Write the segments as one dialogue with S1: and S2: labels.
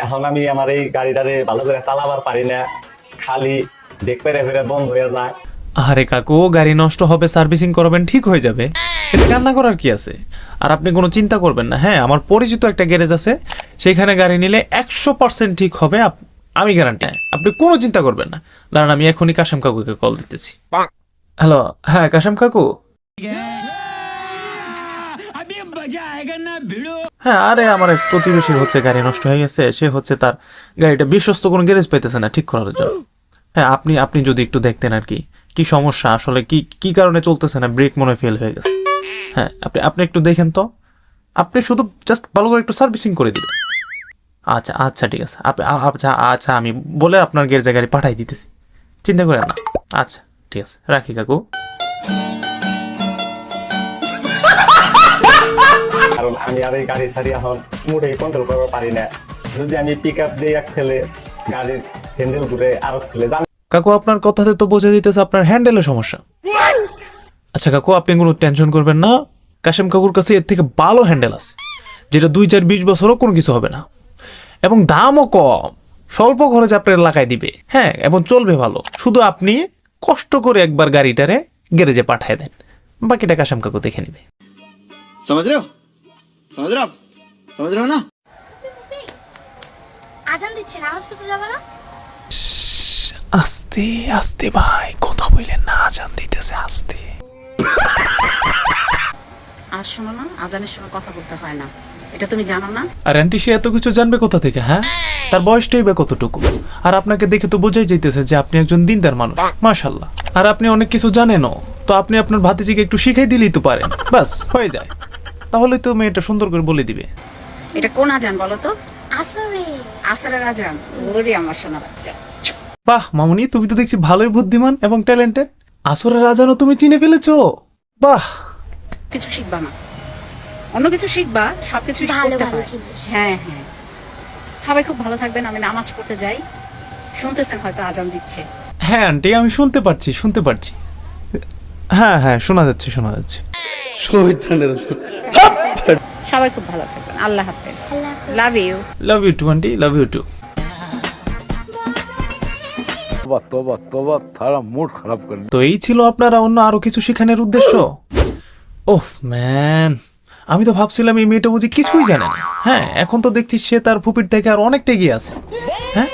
S1: এখন আমি আমার এই গাড়িটারে ভালো করে চালাবার পারি না, খালি দেখ পেরে ফেরে বন্ধ হয়ে যায়।
S2: আরে কাকু, গাড়ি নষ্ট হবে, সার্ভিসিং করাবেন, ঠিক হয়ে যাবে, এতে কান্না করার কি আছে? আর আপনি কোনো চিন্তা করবেন না। হ্যাঁ, আমার পরিচিত একটা গ্যারেজ আছে, সেখানে গাড়ি নিলে 100% ঠিক হবে, আমি গ্যারান্টি। আপনি কোনো চিন্তা করবেন না। দাঁড়ান, আমি এখনই কাশেম কাকুকে কল দিতেছি। হ্যালো, হ্যাঁ কাশেম কাকু। হ্যাঁ, আরে আমার এক প্রতিবেশীর হচ্ছে গাড়ি নষ্ট হয়ে গেছে, সে হচ্ছে তার গাড়িটা বিশ্বস্ত কোনো গ্যারেজ পাইতেছে না ঠিক করার জন্য। হ্যাঁ, আপনি যদি একটু দেখতেন আর কি, কি সমস্যা আসলে, কি কারণে চলতেছে না, ব্রেক মনে হয় ফেল হয়ে গেছে। হ্যাঁ, আপনি একটু দেখেন তো, আপনি শুধু জাস্ট ভালো করে একটু সার্ভিসিং করে দিবেন। আচ্ছা আচ্ছা ঠিক আছে, আচ্ছা আমি বলে আপনার গ্যারেজে গাড়ি পাঠাই দিতেছি, চিন্তা করেন না। আচ্ছা ঠিক আছে, রাখি কাকু।
S1: কারণ আমি আর এই গাড়ি ছাড়ি এখন মোটেই কন্ট্রোল করতে পারি না। যদি আমি পিক আপ দিয়ে এক ফেলে গাড়ির হ্যান্ডেল ঘুরে আরো ফেলে যান।
S2: কাকু, আপনার কথাতে তো বোঝা দিতেছে আপনার হ্যান্ডেলের সমস্যা। আচ্ছা কাকু, আপনি কোনো টেনশন করবেন না, কাশেম কাকুর কাছে এর থেকে ভালো হ্যান্ডেল আছে, যেটা 2-4-20 বছরও কোনো কিছু হবে না, এবং দামও কম, স্বল্প খরচে আপনার লাগাই দিবে। হ্যাঁ, এবং চলবে ভালো। শুধু আপনি কষ্ট করে একবার গাড়িটারে গ্যারেজে পাঠিয়ে দেন, বাকিটা কাশেম কাকু দেখে নিবে।
S3: समझ रहे हो आप समझ रहे हो ना।
S4: আজান দিচ্ছে, নামাজ পড়তে যাবে না?
S2: আস্তে আস্তে ভাই, কথা বললেন না, আজান দিতেছে, আস্তে।
S5: আর শোনো না, আজানের সময় কথা বলতে হয় না, এটা তুমি জানো না?
S2: আর আন্টি, সে এত কিছু জানবে কোথা থেকে? হ্যাঁ, তার বয়সটাই বা কতটুকু? আর আপনাকে দেখে তো বোঝাই যাইতেছে যে আপনি একজন দিনদার মানুষ, মাশাআল্লাহ। আর আপনি অনেক কিছু জানেনও, তো আপনি আপনার ভাতিজিকে একটু শিখাই দিলেই তো পারেন, বাস হয়ে যায়। তাহলে তো মেয়েটা সুন্দর করে বলে দিবে।
S5: এটা কোন আজান বলো তো?
S4: আসরে
S5: আসরের আজান। ওরে আমার সোনা বাচ্চা।
S2: বাহ মামুনি, তুমি তো দেখছি ভালোই বুদ্ধিমান এবং ট্যালেন্টেড। আসরের আজানও তুমি চিনে ফেলেছো, বাহ।
S5: কিছু শিখবা না, অন্য কিছু শিখবা, সবকিছু
S4: ভালো
S5: করতে
S4: ভালো
S5: হয়।
S4: জিনিস।
S5: হ্যাঁ হ্যাঁ, সবাই খুব ভালো থাকবেন। আমি নামাজ পড়তে যাই, শুনতেছেন হয়তো আজান দিচ্ছে।
S2: হ্যাঁ আন্টি, আমি শুনতে পারছি। হ্যাঁ হ্যাঁ, শোনা যাচ্ছে।
S5: সবাই খুব ভালো থাকবেন, আল্লাহ হাফেজ, love you.
S2: Love you too aunty, love you too.
S6: तोबा थारा मूड खराब कर
S2: তো এই ছিল আপনারা অন্য আরো কিছু শেখানোর উদ্দেশ্য? ওহ ম্যান, আমি তো ভাবছিলাম এই মেয়েটা বুঝি কিছুই জানে না। হ্যাঁ, এখন তো দেখছি সে তার ফুপির থেকে আর অনেকটা এগিয়ে আছে। হ্যাঁ,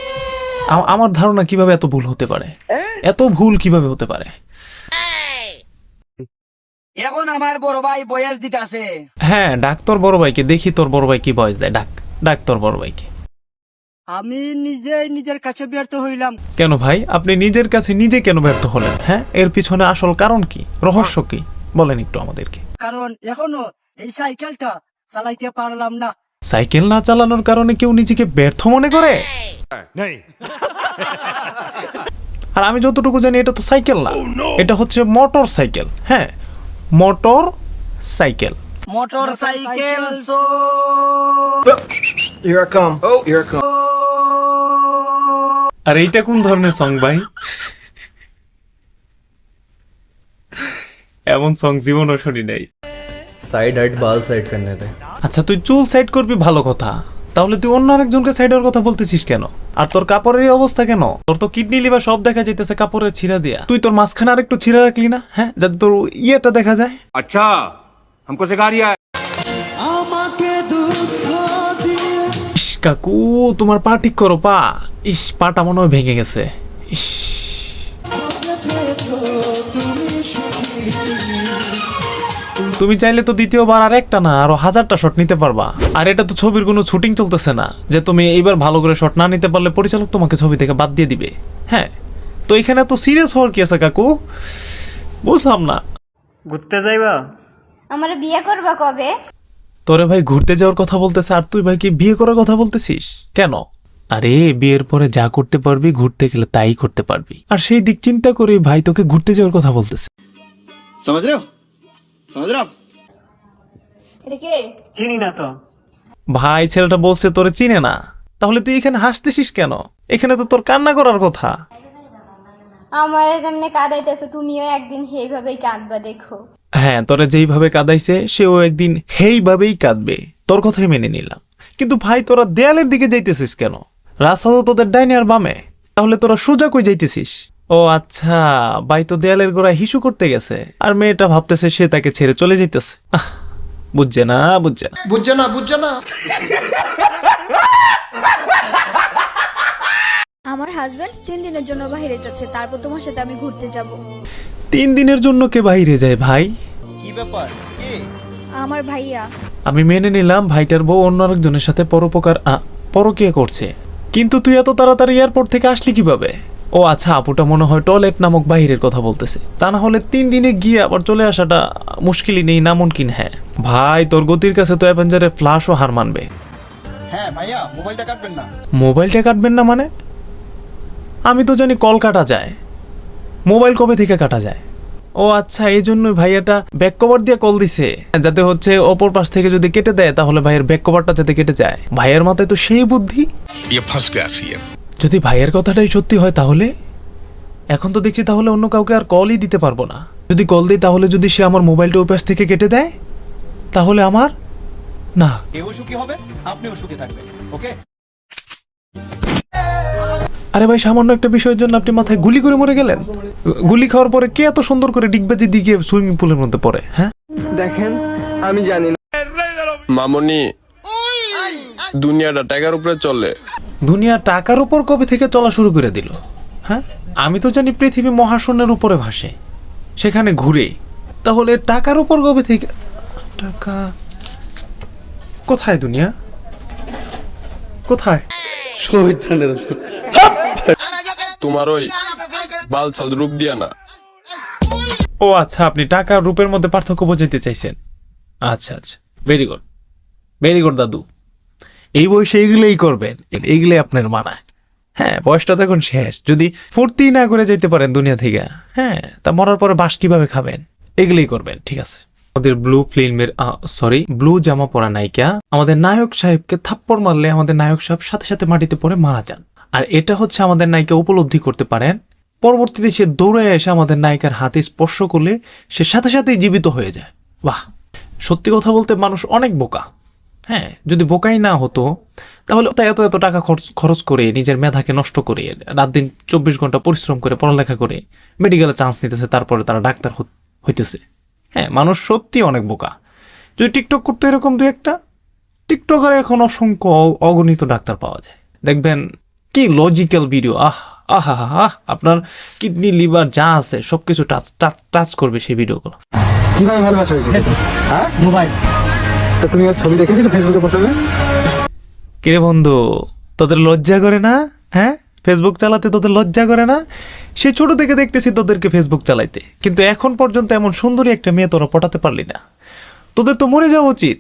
S2: আমার ধারণা কিভাবে এত ভুল হতে পারে, এত ভুল কিভাবে হতে পারে?
S7: এখন আমার বড় ভাই বয়স দিতে আছে।
S2: হ্যাঁ, ডাক তোর বড় ভাইকে, দেখি তোর বড় ভাই কি বয়স দেয়। ডাক তোর বড় ভাইকে।
S7: আমি নিজের কাছে ব্যর্থ হইলাম।
S2: কেন ভাই, আপনি নিজের কাছে নিজে কেন ব্যর্থ হলেন? হ্যাঁ, এর পিছনে আসল কারণ কি, রহস্য কি, বলেন একটু আমাদেরকে।
S7: কারণ এখনো এই সাইকেলটা চালাইতে পারলাম না।
S2: সাইকেল না চালানোর কারণে কেউ নিজেকে ব্যর্থ মনে করে? আর আমি যতটুকু জানি এটা তো সাইকেল না, এটা হচ্ছে মোটর সাইকেল। হ্যাঁ, মোটর সাইকেল।
S7: মোটর সাইকেল
S2: আর এইটা কোন ধরনের সং ভাই? এমন সং জীবনও শুনি নাই।
S8: साइड हट बाल साइड करने थे।
S2: আচ্ছা, তুই চুল সাইড করবি ভালো কথা, তাহলে তুই অন্য আরেকজনকে সাইড হওয়ার কথা বলতেছিস কেন? আর তোর কাপড়ের এই অবস্থা কেন? তোর তো কিডনি লিভার সব দেখা যাইতেছে কাপড়ের ছিঁড়া দিয়া। তুই তোর মাঝখানে আর একটু ছিঁড়া রাখলি না? হ্যাঁ, যাতে তোর ইয়েটা দেখা যায়।
S6: अच्छा हमको सिखा रिया है।
S2: ইস কাকু, তোমার পা ঠিক করো, পা। ইস, পাটা মনে হয় ভেঙে গেছে। ইস, তুমি চাইলে তো দ্বিতীয়বার আর একটা না, আরো 1000টা শট নিতে পারবা। আর এটা তো ছবির কোনো শুটিং চলতেছে না যে তুমি এইবার ভালো করে শট না নিতে পারলে পরিচালক তোমাকে ছবি থেকে বাদ দিয়ে দিবে। হ্যাঁ, তো এখানে তো সিরিয়াস হওয়ার কি আছে কাকু? বুঝলাম না।
S9: ঘুরতে যাইবা?
S4: আমারে বিয়ে করবা কবে?
S2: তোরে ভাই ঘুরতে যাওয়ার কথা বলতেছে, আর তুই ভাই কি বিয়ে করার কথা বলতেছিস কেন? আরে বিয়ের পরে যা করতে পারবি, ঘুরতে গেলে তাই করতে পারবি। আর সেই দিক চিন্তা করে ভাই তোকে ঘুরতে যাওয়ার কথা বলতেছে।
S3: समझ रहे हो आप।
S4: এটা কে?
S9: চিনি না তো।
S2: ভাই, ছেলেটা বলছে তোরে চিনে না, তাহলে তুই এখানে হাসতেছিস কেন? এখানে তো তোর কান্না করার কথা।
S4: আমারে যেমনে কাঁদাইতেছো, তুমিও একদিন সেইভাবেই কাঁদবা দেখো।
S2: হ্যাঁ, তোরে যেইভাবে কাঁদাইছে সেও একদিন সেইভাবেই কাঁদবে, তোর কথাই মেনে নিলাম। কিন্তু ভাই তোরা দেয়ালের দিকে যাইতেছিস কেন? রাস্তা তো তোদের ডাইনে আর বামে, তাহলে তোরা সোজা কই যাইতেছিস? ও আচ্ছা, ভাই তো দেয়ালের গোড়ায় হিসু করতে গেছে আর মেয়েটা ভাবতেছে সে তাকে ছেড়ে চলে যাইতেছে। বুঝছে না।
S10: আমার হাজবেন্ড 3 দিনের জন্য বাইরে যাচ্ছে, তারপর তোমার সাথে আমি ঘুরতে যাব।
S2: 3 দিনের জন্য কে বাইরে যায় ভাই?
S10: আমার ভাইয়া।
S2: আমি মেনে নিলাম ভাইটার বউ অন্য আরেকজনের সাথে পরকিয়া করছে, কিন্তু তুই এত তাড়াতাড়ি এয়ারপোর্ট থেকে আসলি কিভাবে? ও আচ্ছা, আপুটা মনে হয় টয়লেট নামক বাহিরের কথা বলতেছে। তা না হলে 3 দিনে গিয়ে আবার চলে আসাটা মুশকিলই নেই, নামুনকিন। হ্যাঁ ভাই, তোর গতির কাছে তো অ্যাভেঞ্জারের ফ্ল্যাশও হার মানবে।
S3: হ্যাঁ ভাইয়া, মোবাইলটা কাটবেন না।
S2: মোবাইলটা কাটবেন না মানে? আমি তো জানি কল কাটা যায়, মোবাইল কবে থেকে কাটা যায়? ও আচ্ছা, এই জন্যই ভাইয়াটা ব্যাক কভার দিয়ে কল দিছে, যাতে হচ্ছে অপর পাশ থেকে যদি কেটে দেয় তাহলে ভাইয়ের ব্যাক কভারটা যাতে কেটে যায়। ভাইয়ের মাথায় তো সেই বুদ্ধি। যদি ভাইয়ের কথাটাই সত্যি হয় তাহলে এখন তো দেখছি তাহলে অন্য কাউকে আর কলই দিতে পারবো না। যদি কল দিই তাহলে যদি সে আমার মোবাইলটা ওই পাশ থেকে কেটে দেয় তাহলে আমার না।
S3: কেউ সুখী হবে, আপনিও সুখী থাকবেন। ওকে?
S2: আরে ভাই, সামান্য একটা বিষয়ের জন্য আপনি মাথায় গুলি করে মরে গেলেন। গুলি খাওয়ার পরে কে এত সুন্দর করে ডিগবাজি দিয়ে সুইমিং পুলের মধ্যে পড়ে? হ্যাঁ
S11: মামনি, দুনিয়াটা টাকার উপরে চলে।
S2: দুনিয়া টাকার উপর কবে থেকে চলা শুরু করে দিল? হ্যাঁ, আমি তো জানি পৃথিবী মহাশূন্যের উপরে ভাসে, সেখানে ঘুরে। তাহলে টাকার উপর কবে থেকে? টাকা কোথায়? দুনিয়া কোথায়?
S11: তোমার ওই বালছাল রূপ দিয়া না।
S2: ও আচ্ছা, আপনি টাকার রূপের মধ্যে পার্থক্য বোঝাইতে চাইছেন। আচ্ছা আচ্ছা, ভেরি গুড, ভেরি গুড দাদু। এই বয়সে এগুলোই করবেন, এগুলোই আপনার মানায়। হ্যাঁ, বয়সটা দেখুন শেষ, যদি ফুর্তি না করে যেতে পারেন দুনিয়া থেকে, হ্যাঁ, তা মরার পরে বাস কিভাবে খাবেন? এগুলোই করবেন, ঠিক আছে? আমাদের ব্লু জামা পরা নায়িকা আমাদের নায়ক সাহেবকে থাপ্পড় মারলে আমাদের নায়ক সাহেব সাথে সাথে মাটিতে পড়ে মারা যান। আর এটা হচ্ছে আমাদের নায়িকা উপলব্ধি করতে পারেন, পরবর্তীতে সে দৌড়ে এসে আমাদের নায়িকার হাতে স্পর্শ করলে সে সাথে সাথেই জীবিত হয়ে যায়। বাহ, সত্যি কথা বলতে মানুষ অনেক বোকা। হ্যাঁ, যদি বোকাই না হতো তাহলে এত এত টাকা খরচ করে নিজের মেধাকে নষ্ট করে রাত দিন 24 ঘন্টা পরিশ্রম করে পড়ালেখা করে মেডিকেলে চান্স নিতেছে, তারপরে তারা ডাক্তার হইতেছে। হ্যাঁ, মানুষ সত্যি অনেক বোকা। যদি টিকটক করতে এরকম দু একটা, টিকটকারে এখন অসংখ্য অগণিত ডাক্তার পাওয়া যায়। দেখবেন কি লজিক্যাল ভিডিও, আপনার কিডনি লিভার যা আছে সবকিছু টাচ করবে সেই ভিডিওগুলো।
S1: কিভাবে ভালোবাসা হয়েছে? হ্যাঁ, মোবাইল। তো তুমি ওর ছবি দেখেছিলে ফেসবুকে প্রথমে?
S2: কিরে বন্ধু, তোদের লজ্জা করে না? হ্যাঁ, ফেসবুক চালাতে তোদের লজ্জা করে না? সে ছোট থেকে দেখতেছি তোদেরকে ফেসবুক চালাইতে, কিন্তু এখন পর্যন্ত এমন সুন্দরী একটা মেয়ে তোরা পটাতে পারলি না। তোদের তো মরে যাওয়া উচিত।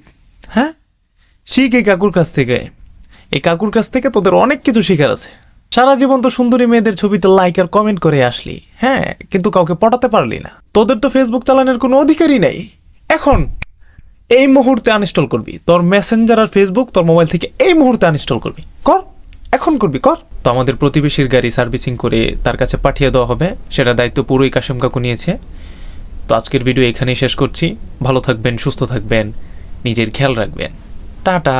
S2: হ্যাঁ, শিখ এই কাকুর কাছ থেকে, এই কাকুর কাছ থেকে তোদের অনেক কিছু শেখার আছে। সারা জীবন তো সুন্দরী মেয়েদের ছবিতে লাইক আর কমেন্ট করে আসলি, হ্যাঁ, কিন্তু কাউকে পটাতে পারলি না। তোদের তো ফেসবুক চালানোর কোনো অধিকারই নাই। এখন এই মুহূর্তে আনইনস্টল করবি তোর মেসেঞ্জার আর ফেসবুক, তোর মোবাইল থেকে এই মুহূর্তে আনইনস্টল করবি, কর, এখন করবি, কর। তো আমাদের প্রতিবেশীর গাড়ি সার্ভিসিং করে তার কাছে পাঠিয়ে দেওয়া হবে, সেটা দায়িত্ব পুরোই কাশেম কাকু নিয়েছে। তো আজকের ভিডিও এখানেই শেষ করছি। ভালো থাকবেন, সুস্থ থাকবেন, নিজের খেয়াল রাখবেন। টাটা।